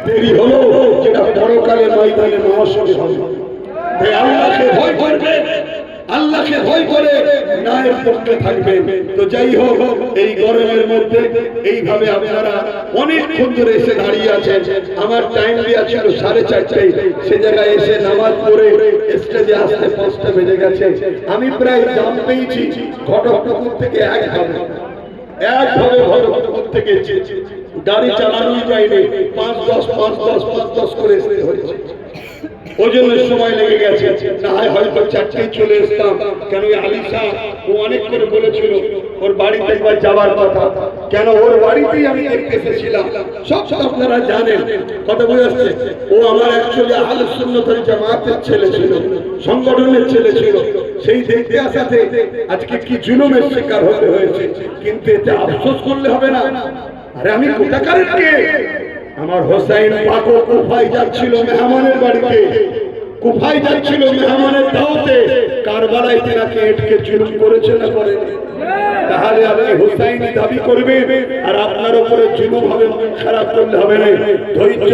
দেরি হলো যেটা পরকালে ময়দানে মহাসবে হবে। তাই আল্লাহকে ভয় করবেন, আল্লাহকে ভয় করে ন্যায়ের পক্ষে থাকবেন। তো যাই হোক, এই গরমের মধ্যে এইভাবে আপনারা অনেকক্ষণ ধরে এসে দাঁড়িয়ে আছেন। আমার টাইম দেওয়া ছিল 4:30, সে জায়গায় এসে নামাজ পড়ে স্টেজে আসতে 5টা বেজে গেছে। আমি প্রায় জাম পেয়েছি ঘটকপুকুর থেকে একভাবে ঘটকপুকুর থেকে গাড়ি চালানোই যায়নি, 5-10 করে আসতে হয়েছে। ওই জন্য সময় লেগে গেছে, না হয় হয়তো 4টায় চলে আসতাম। কেন আলিশা ও অনেক করে বলেছিল ওর বাড়িতে একবার যাওয়ার কথা, কেন ওর বাড়িতেই আমি দেখতে এসেছিলাম। সব আপনারা জানেন, কথা বুঝাচ্ছে। ও আমার অ্যাকচুয়ালি আহলে সুন্নাত ওয়াল জামাতের ছেলে ছিল, সংগঠনের ছেলে ছিল। সেই দেখতে আসাতে আজকে কি জুলুমের শিকার হতে হয়েছে, কিন্তু এতে আফসোস করলে হবে না। আরে আমি কোথাকারের কে? আমার হোসাইন পাক কুফায় যাচ্ছিল মেহমানের বাড়িতে, কুফায় যাচ্ছিল মেহমানের দাওয়াতে, কারবালায় তেনাকে এটকে জুলুম করেছে না করেনি? তাহলে আপনি হোসাইনি দাবি করবেন আর আপনার উপরে জুলুম হবে, খারাপ করলে হবে না। ধৈর্য